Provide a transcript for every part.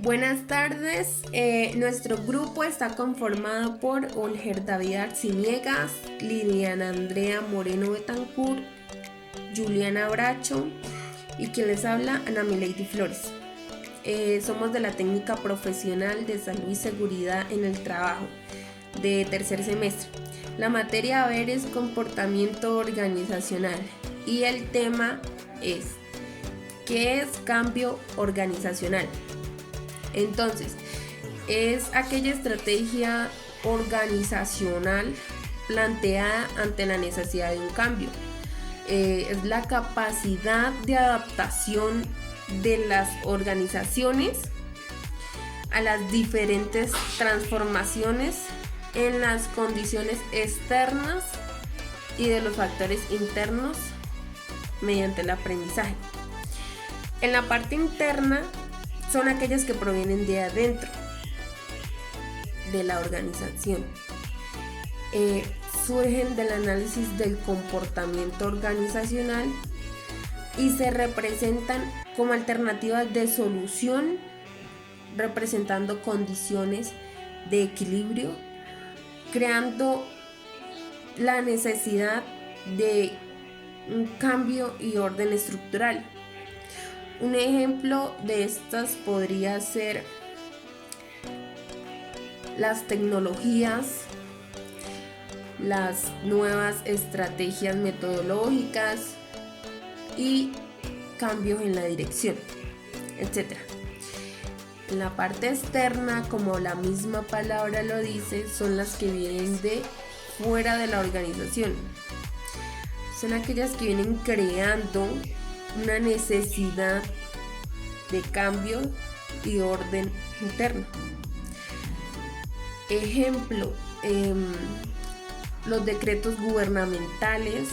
Buenas tardes. Nuestro grupo está conformado por Olger David Arciniegas, Liliana Andrea Moreno Betancourt, Juliana Bracho y quien les habla, Ana Milady Flores. Somos de la técnica profesional de salud y seguridad en el trabajo de tercer semestre. La materia a ver es comportamiento organizacional y el tema es ¿qué es cambio organizacional? Entonces, es aquella estrategia organizacional planteada ante la necesidad de un cambio. Es la capacidad de adaptación de las organizaciones a las diferentes transformaciones en las condiciones externas y de los factores internos mediante el aprendizaje. En la parte interna son aquellas que provienen de adentro de la organización. Surgen del análisis del comportamiento organizacional y se representan como alternativas de solución, representando condiciones de equilibrio, creando la necesidad de un cambio y orden estructural. Un ejemplo de estas podría ser las tecnologías, las nuevas estrategias metodológicas y cambios en la dirección, etc. En la parte externa, como la misma palabra lo dice, son las que vienen de fuera de la organización. Son aquellas que vienen creando una necesidad de cambio y orden interno. Ejemplo, los decretos gubernamentales,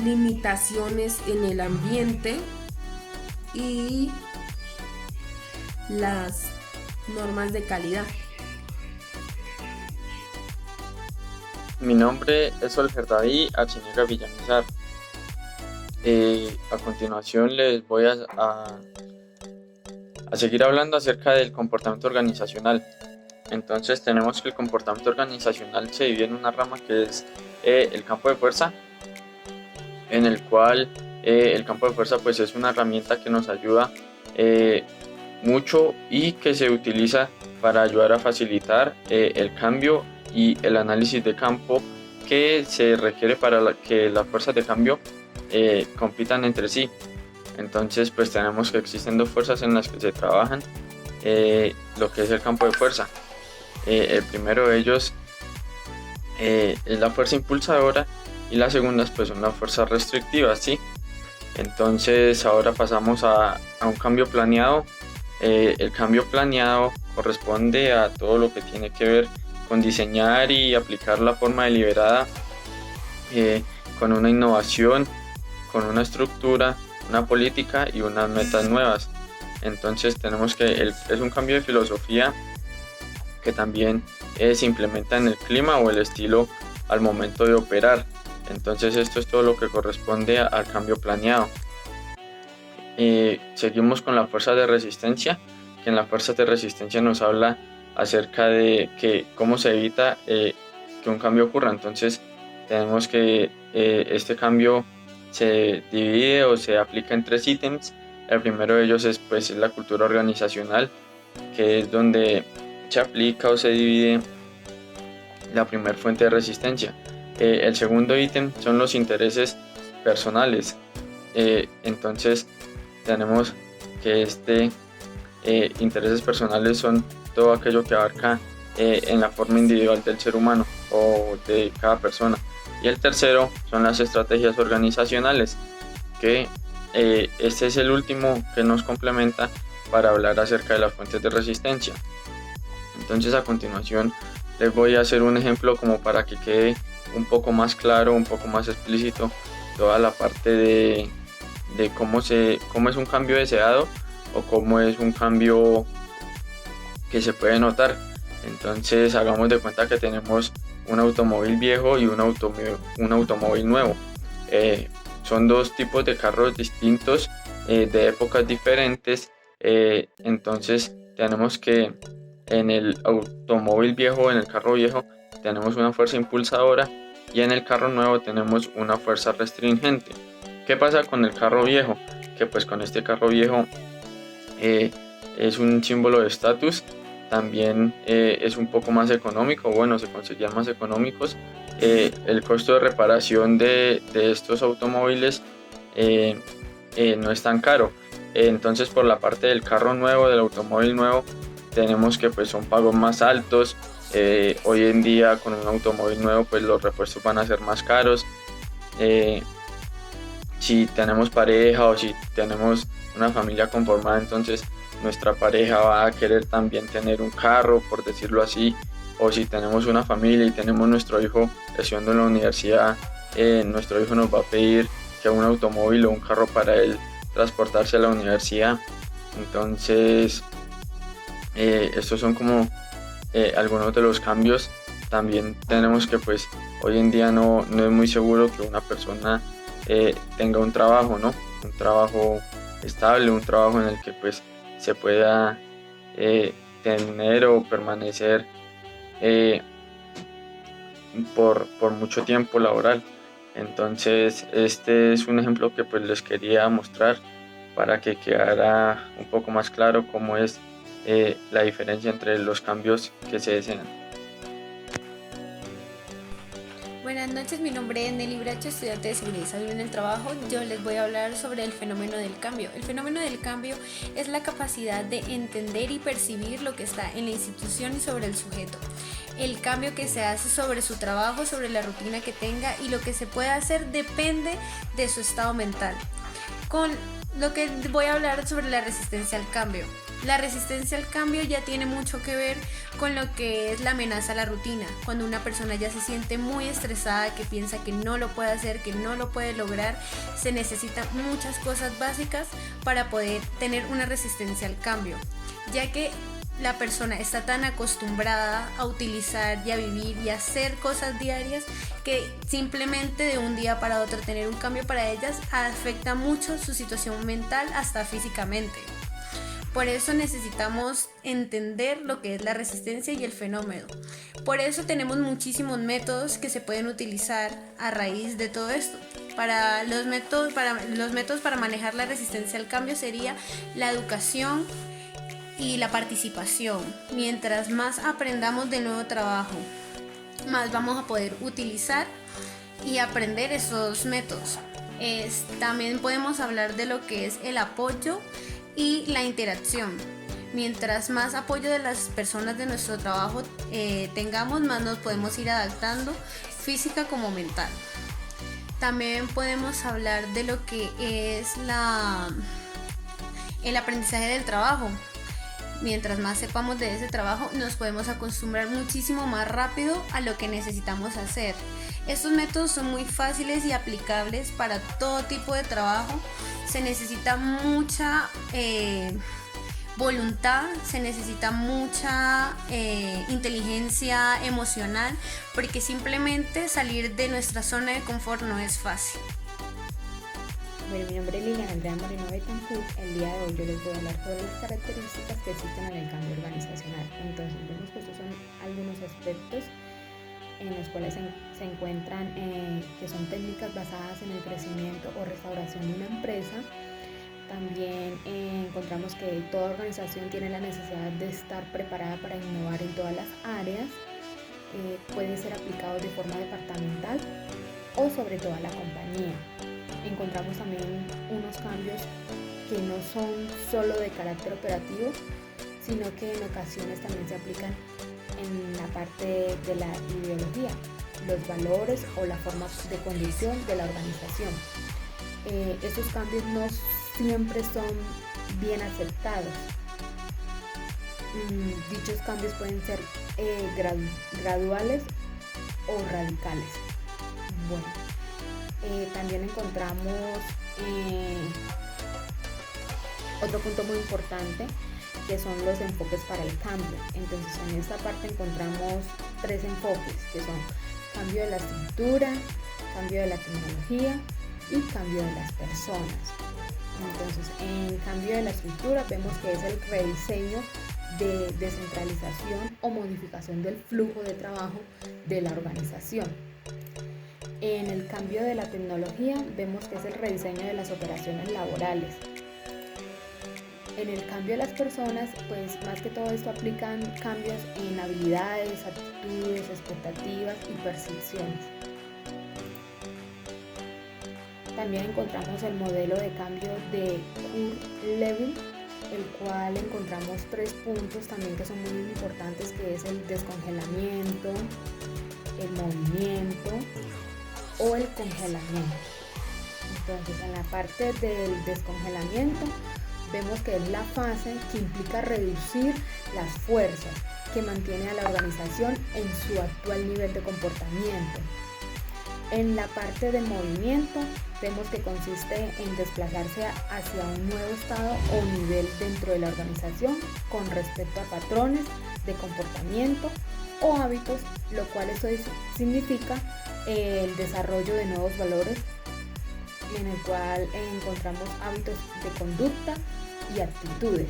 limitaciones en el ambiente y las normas de calidad. Mi nombre es Olger David Arciniegas Villamizar. A continuación les voy a seguir hablando acerca del comportamiento organizacional. Entonces tenemos que el comportamiento organizacional se divide en una rama que es el campo de fuerza, en el cual el campo de fuerza pues es una herramienta que nos ayuda mucho y que se utiliza para ayudar a facilitar el cambio y el análisis de campo que se requiere para que las fuerzas de cambio compitan entre sí. Entonces pues tenemos que existen dos fuerzas en las que se trabajan lo que es el campo de fuerza. El primero de ellos es la fuerza impulsadora y la segunda pues son las fuerzas restrictivas, ¿sí? Entonces ahora pasamos a un cambio planeado. El cambio planeado corresponde a todo lo que tiene que ver con diseñar y aplicar la forma deliberada con una innovación, con una estructura, una política y unas metas nuevas. Entonces tenemos que es un cambio de filosofía que también se implementa en el clima o el estilo al momento de operar. Entonces esto es todo lo que corresponde al cambio planeado. Seguimos con la fuerza de resistencia, que en la fuerza de resistencia nos habla acerca de cómo se evita que un cambio ocurra. Entonces tenemos que este cambio se divide o se aplica en 3 ítems. El primero de ellos es la cultura organizacional, que es donde se aplica o se divide la primera fuente de resistencia. El segundo ítem son los intereses personales. Entonces tenemos que intereses personales son todo aquello que abarca en la forma individual del ser humano o de cada persona. Y el tercero son las estrategias organizacionales, que este es el último que nos complementa para hablar acerca de las fuentes de resistencia. Entonces a continuación les voy a hacer un ejemplo como para que quede un poco más claro, un poco más explícito toda la parte de cómo es un cambio deseado o cómo es un cambio que se puede notar. Entonces hagamos de cuenta que tenemos un automóvil viejo y un automóvil nuevo. Son dos tipos de carros distintos de épocas diferentes. Entonces tenemos que en el automóvil viejo, en el carro viejo, tenemos una fuerza impulsadora y en el carro nuevo tenemos una fuerza restringente. ¿Qué pasa con el carro viejo? Que pues con este carro viejo es un símbolo de estatus, también es un poco más económico, bueno, se conseguían más económicos. El costo de reparación de estos automóviles eh, no es tan caro. Entonces por la parte del carro nuevo, del automóvil nuevo, tenemos que pues son pagos más altos. Hoy en día con un automóvil nuevo pues los repuestos van a ser más caros. Eh, si tenemos pareja o si tenemos una familia conformada, entonces nuestra pareja va a querer también tener un carro, por decirlo así, o si tenemos una familia y tenemos nuestro hijo estudiando en la universidad, nuestro hijo nos va a pedir que un automóvil o un carro para él transportarse a la universidad. Entonces, estos son como algunos de los cambios. También tenemos que pues hoy en día no es muy seguro que una persona tenga un trabajo, ¿no? Un trabajo estable, un trabajo en el que pues se pueda tener o permanecer eh, por mucho tiempo laboral. Entonces este es un ejemplo que pues les quería mostrar para que quedara un poco más claro cómo es la diferencia entre los cambios que se desean. Buenas noches, mi nombre es Nelly Bracho, estudiante de Seguridad y Salud en el Trabajo. Yo les voy a hablar sobre el fenómeno del cambio. El fenómeno del cambio es la capacidad de entender y percibir lo que está en la institución y sobre el sujeto. El cambio que se hace sobre su trabajo, sobre la rutina que tenga y lo que se puede hacer depende de su estado mental. Con lo que voy a hablar sobre la resistencia al cambio. La resistencia al cambio ya tiene mucho que ver con lo que es la amenaza a la rutina. Cuando una persona ya se siente muy estresada, que piensa que no lo puede hacer, que no lo puede lograr, se necesitan muchas cosas básicas para poder tener una resistencia al cambio, ya que la persona está tan acostumbrada a utilizar y a vivir y a hacer cosas diarias que simplemente de un día para otro tener un cambio para ellas afecta mucho su situación mental, hasta físicamente. Por eso necesitamos entender lo que es la resistencia y el fenómeno. Por eso tenemos muchísimos métodos que se pueden utilizar a raíz de todo esto. Los métodos para manejar la resistencia al cambio sería la educación y la participación. Mientras más aprendamos del nuevo trabajo, más vamos a poder utilizar y aprender esos métodos. También podemos hablar de lo que es el apoyo y la interacción. Mientras más apoyo de las personas de nuestro trabajo tengamos, más nos podemos ir adaptando física como mental. También podemos hablar de lo que es el aprendizaje del trabajo. Mientras más sepamos de ese trabajo, nos podemos acostumbrar muchísimo más rápido a lo que necesitamos hacer. Estos métodos son muy fáciles y aplicables para todo tipo de trabajo. Se necesita mucha voluntad, se necesita mucha inteligencia emocional, porque simplemente salir de nuestra zona de confort no es fácil. Bueno, mi nombre es Liliana Andrea Moreno Betancourt. El día de hoy yo les voy a hablar sobre las características que existen en el cambio organizacional. Entonces, vemos que estos son algunos aspectos en los cuales se encuentran, que son técnicas basadas en el crecimiento o restauración de una empresa. También encontramos que toda organización tiene la necesidad de estar preparada para innovar en todas las áreas. Puede ser aplicado de forma departamental o sobre toda la compañía. Encontramos también unos cambios que no son solo de carácter operativo, sino que en ocasiones también se aplican en la parte de la ideología, los valores o la forma de conducción de la organización. Estos cambios no siempre son bien aceptados. Dichos cambios pueden ser graduales o radicales. Bueno, también encontramos otro punto muy importante, que son los enfoques para el cambio. Entonces, en esta parte encontramos 3 enfoques, que son cambio de la estructura, cambio de la tecnología y cambio de las personas. Entonces, en cambio de la estructura, vemos que es el rediseño de descentralización o modificación del flujo de trabajo de la organización. En el cambio de la tecnología, vemos que es el rediseño de las operaciones laborales. En el cambio de las personas, pues más que todo esto aplican cambios en habilidades, actitudes, expectativas y percepciones. También encontramos el modelo de cambio de Kuhn-Levin, el cual encontramos 3 puntos también que son muy importantes, que es el descongelamiento, el movimiento o el congelamiento. Entonces, en la parte del descongelamiento vemos que es la fase que implica reducir las fuerzas que mantiene a la organización en su actual nivel de comportamiento. En la parte de movimiento vemos que consiste en desplazarse hacia un nuevo estado o nivel dentro de la organización con respecto a patrones de comportamiento o hábitos, lo cual eso significa el desarrollo de nuevos valores, en el cual encontramos hábitos de conducta y actitudes.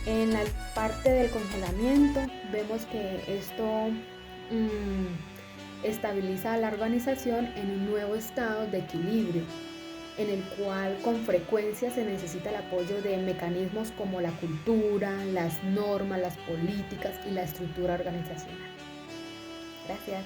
En la parte del congelamiento vemos que esto estabiliza a la organización en un nuevo estado de equilibrio, en el cual con frecuencia se necesita el apoyo de mecanismos como la cultura, las normas, las políticas y la estructura organizacional. Gracias.